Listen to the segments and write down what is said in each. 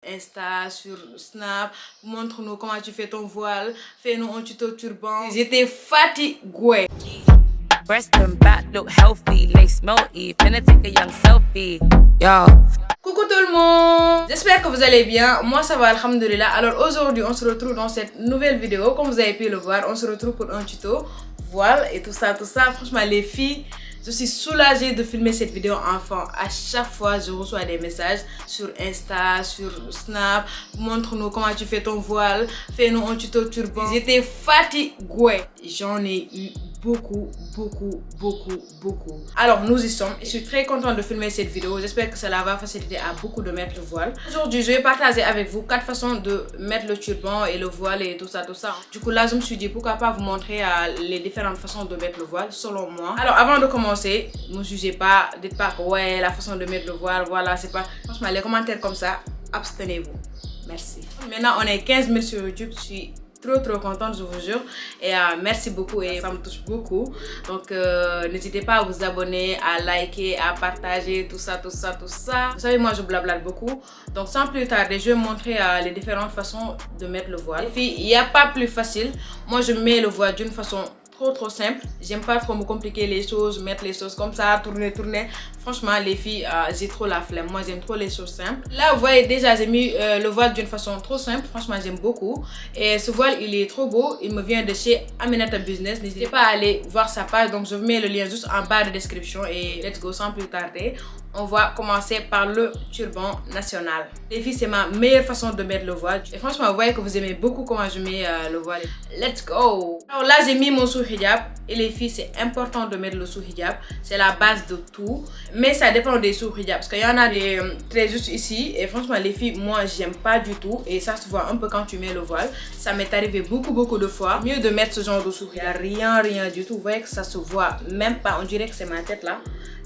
Insta, sur Snap, montre-nous comment tu fais ton voile, fais-nous un tuto turban. J'étais fatiguée. Breast and back look healthy, lace melty, finna take a young selfie. Yo. Coucou tout le monde, j'espère que vous allez bien. Moi ça va, alhamdoulilah. Alors aujourd'hui on se retrouve dans cette nouvelle vidéo. Comme vous avez pu le voir, on se retrouve pour un tuto voile et tout ça. Franchement les filles, je suis soulagée de filmer cette vidéo enfin. À chaque fois je reçois des messages sur Insta, sur Snap. Montre-nous comment tu fais ton voile, fais-nous un tuto turban. J'étais fatiguée, j'en ai eu beaucoup. Alors nous y sommes. Je suis très contente de filmer cette vidéo. J'espère que cela va faciliter à beaucoup de mettre le voile. Aujourd'hui je vais partager avec vous 4 façons de mettre le turban et le voile et tout ça. Du coup là je me suis dit pourquoi pas vous montrer les différentes façons de mettre le voile selon moi. Alors avant de commencer, ne jugez pas, dites pas que ouais la façon de mettre le voile, voilà c'est pas... Franchement les commentaires comme ça, abstenez-vous. Merci. Maintenant on est 15 000 sur YouTube. Je suis trop contente, je vous jure, et merci beaucoup et ça me touche beaucoup. Donc n'hésitez pas à vous abonner, à liker, à partager, tout ça. Vous savez moi je blablate beaucoup, donc sans plus tarder je vais vous montrer les différentes façons de mettre le voile. Les filles, il n'y a pas plus facile. Moi je mets le voile d'une façon trop simple. J'aime pas trop me compliquer les choses, mettre les choses comme ça, tourner. Franchement les filles, j'ai trop la flemme. Moi j'aime trop les choses simples. Là vous voyez déjà j'ai mis le voile d'une façon trop simple. Franchement j'aime beaucoup. Et ce voile il est trop beau. Il me vient de chez Aminata Business. N'hésitez pas à aller voir sa page. Donc je vous mets le lien juste en bas de description. Et let's go sans plus tarder. On va commencer par le turban national. Les filles, c'est ma meilleure façon de mettre le voile. Et franchement, vous voyez que vous aimez beaucoup comment je mets le voile. Let's go! Alors là, j'ai mis mon sous-hijab. Et les filles, c'est important de mettre le sous-hijab. C'est la base de tout. Mais ça dépend des sous-hijabs. Parce qu'il y en a des très juste ici. Et franchement, les filles, moi, j'aime pas du tout. Et ça se voit un peu quand tu mets le voile. Ça m'est arrivé beaucoup de fois. Mieux de mettre ce genre de sous-hijab. Rien du tout. Vous voyez que ça se voit même pas. On dirait que c'est ma tête là.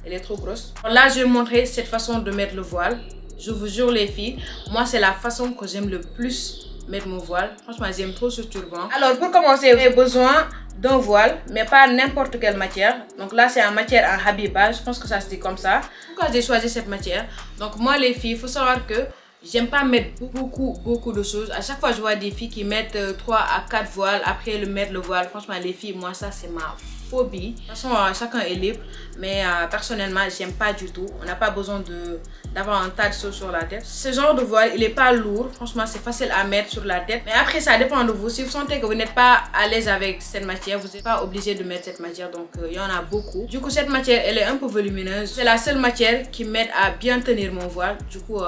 Elle est trop grosse. Là, je vais vous montrer cette façon de mettre le voile. Je vous jure les filles, moi c'est la façon que j'aime le plus mettre mon voile. Franchement, j'aime trop ce turban. Alors pour commencer, vous avez besoin d'un voile, mais pas n'importe quelle matière. Donc là, c'est en matière en habiba. Je pense que ça se dit comme ça. Pourquoi j'ai choisi cette matière? Donc moi les filles, il faut savoir que j'aime pas mettre beaucoup de choses. À chaque fois, je vois des filles qui mettent 3 à 4 voiles après mettre le voile. Franchement, les filles, moi, ça, c'est ma phobie. De toute façon, chacun est libre. Mais personnellement, j'aime pas du tout. On n'a pas besoin d'avoir un tas de choses sur la tête. Ce genre de voile, il est pas lourd. Franchement, c'est facile à mettre sur la tête. Mais après, ça dépend de vous. Si vous sentez que vous n'êtes pas à l'aise avec cette matière, vous n'êtes pas obligé de mettre cette matière. Donc, il y en a beaucoup. Du coup, cette matière, elle est un peu volumineuse. C'est la seule matière qui m'aide à bien tenir mon voile. Du coup,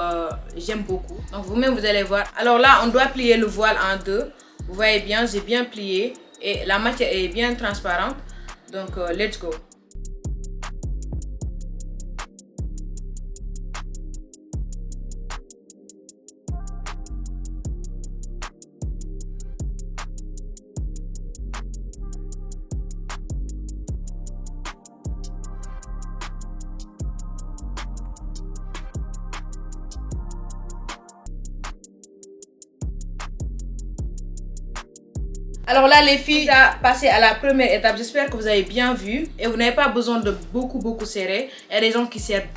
j'aime beaucoup. Donc, vous-même, vous allez voir. Alors là, on doit plier le voile en deux. Vous voyez bien, j'ai bien plié. Et la matière est bien transparente. Donc, let's go. Alors là les filles, on a passé à la première étape. J'espère que vous avez bien vu. Et vous n'avez pas besoin de beaucoup serrer. Il y a des gens qui serrent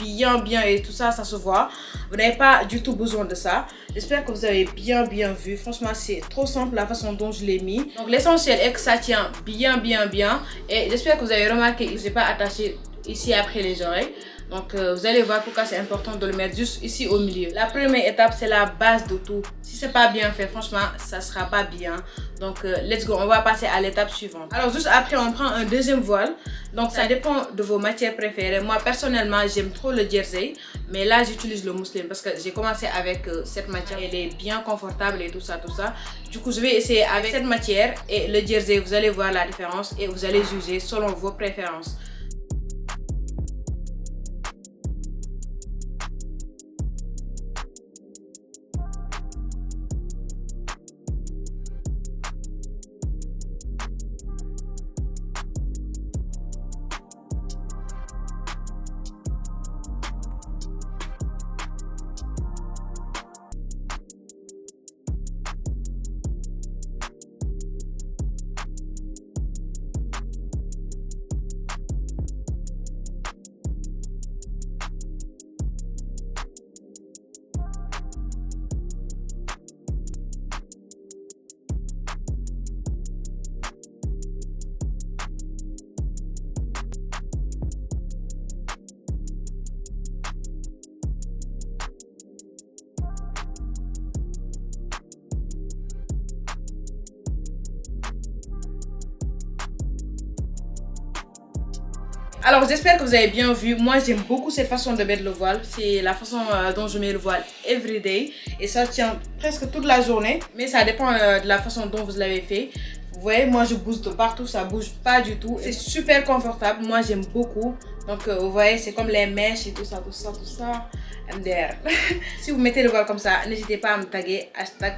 bien et tout ça, ça se voit. Vous n'avez pas du tout besoin de ça. J'espère que vous avez bien vu. Franchement c'est trop simple la façon dont je l'ai mis. Donc l'essentiel est que ça tient bien. Et j'espère que vous avez remarqué que je n'ai pas attaché ici après les oreilles. Donc vous allez voir pourquoi c'est important de le mettre juste ici au milieu. La première étape c'est la base de tout. Si c'est pas bien fait, franchement ça sera pas bien. Donc let's go, on va passer à l'étape suivante. Alors juste après on prend un deuxième voile. Donc ça dépend de vos matières préférées. Moi personnellement j'aime trop le jersey. Mais là j'utilise le mousseline parce que j'ai commencé avec cette matière. Elle est bien confortable et tout ça. Du coup je vais essayer avec cette matière et le jersey. Vous allez voir la différence et vous allez juger selon vos préférences. Alors j'espère que vous avez bien vu. Moi j'aime beaucoup cette façon de mettre le voile. C'est la façon dont je mets le voile everyday. Et ça tient presque toute la journée. Mais ça dépend de la façon dont vous l'avez fait. Vous voyez, moi je bouge de partout, ça bouge pas du tout. C'est super confortable, moi j'aime beaucoup. Donc vous voyez, c'est comme les mèches et tout ça. MDR. Si vous mettez le voile comme ça, n'hésitez pas à me taguer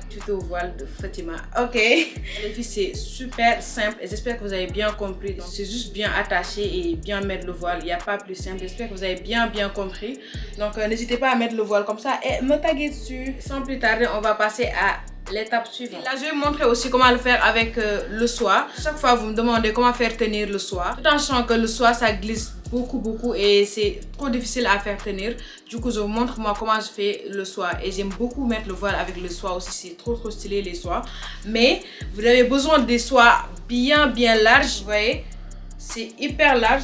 #tuto voile de Fatima. Ok. Les filles, c'est super simple et j'espère que vous avez bien compris. C'est juste bien attacher et bien mettre le voile. Il n'y a pas plus simple. J'espère que vous avez bien compris. Donc n'hésitez pas à mettre le voile comme ça et me taguer dessus. Sans plus tarder, on va passer à l'étape suivante. Là, je vais vous montrer aussi comment le faire avec le soie. Chaque fois, vous me demandez comment faire tenir le soie. Tout en sachant que le soie, ça glisse beaucoup et c'est trop difficile à faire tenir. Du coup, je vous montre moi comment je fais le soie. Et j'aime beaucoup mettre le voile avec le soie aussi. C'est trop stylé les soies. Mais vous avez besoin des soies bien larges. Vous voyez, c'est hyper large.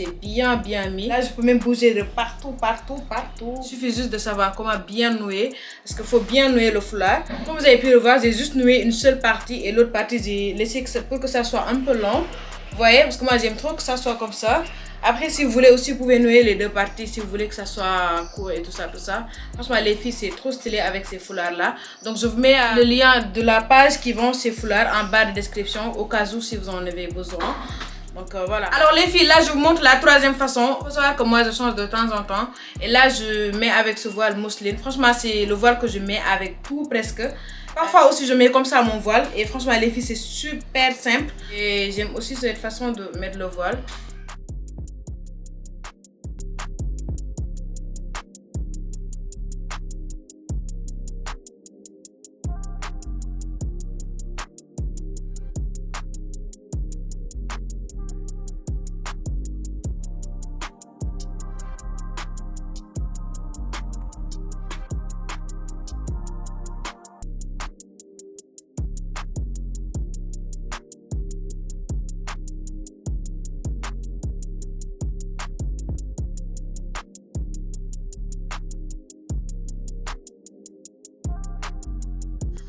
C'est bien mis. Là, je peux même bouger de partout. Il suffit juste de savoir comment bien nouer. Parce qu'il faut bien nouer le foulard. Comme vous avez pu le voir, j'ai juste noué une seule partie. Et l'autre partie, j'ai laissé pour que ça soit un peu long. Vous voyez, parce que moi, j'aime trop que ça soit comme ça. Après, si vous voulez aussi, vous pouvez nouer les deux parties. Si vous voulez que ça soit court et tout ça. Franchement, les filles, c'est trop stylé avec ces foulards-là. Donc, je vous mets le lien de la page qui vend ces foulards en bas de description. Au cas où, si vous en avez besoin. Donc voilà. Alors les filles, là je vous montre la troisième façon. Il faut savoir que moi je change de temps en temps. Et là je mets avec ce voile mousseline. Franchement c'est le voile que je mets avec tout presque. Parfois aussi je mets comme ça mon voile. Et franchement les filles c'est super simple. Et j'aime aussi cette façon de mettre le voile.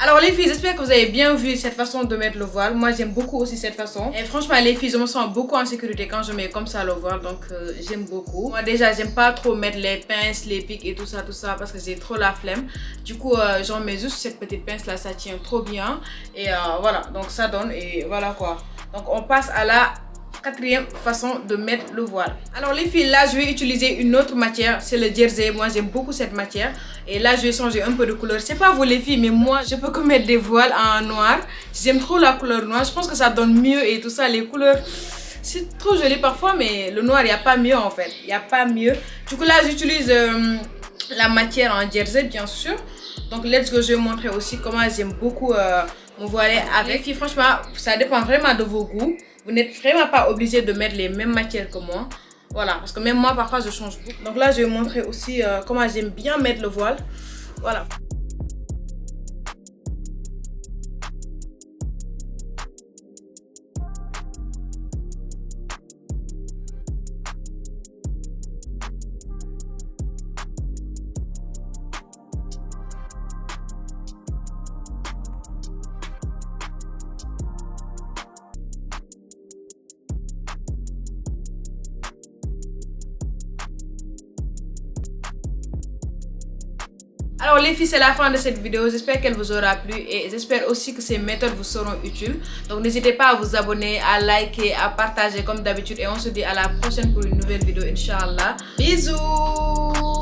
Alors les filles, j'espère que vous avez bien vu cette façon de mettre le voile. Moi j'aime beaucoup aussi cette façon. Et franchement les filles, je me sens beaucoup en sécurité quand je mets comme ça le voile. Donc j'aime beaucoup. Moi déjà j'aime pas trop mettre les pinces, les pics et tout ça parce que j'ai trop la flemme. Du coup j'en mets juste cette petite pince là, ça tient trop bien. Et voilà, donc ça donne et voilà quoi. Donc on passe à la quatrième façon de mettre le voile. Alors les filles, là je vais utiliser une autre matière, c'est le jersey. Moi j'aime beaucoup cette matière. Et là je vais changer un peu de couleur. C'est pas vous les filles, mais moi je peux que mettre des voiles en noir. J'aime trop la couleur noire, je pense que ça donne mieux et tout ça. Les couleurs, c'est trop joli parfois, mais le noir il n'y a pas mieux en fait. Il n'y a pas mieux. Du coup là j'utilise la matière en jersey bien sûr. Donc let's go, je vais vous montrer aussi comment j'aime beaucoup me voiler avec. Les filles, franchement ça dépend vraiment de vos goûts. Vous n'êtes vraiment pas obligé de mettre les mêmes matières que moi. Voilà, parce que même moi parfois je change beaucoup. Donc là je vais vous montrer aussi comment j'aime bien mettre le voile. Voilà. Alors les filles, c'est la fin de cette vidéo. J'espère qu'elle vous aura plu et j'espère aussi que ces méthodes vous seront utiles. Donc n'hésitez pas à vous abonner, à liker, à partager comme d'habitude. Et on se dit à la prochaine pour une nouvelle vidéo, Inch'Allah. Bisous.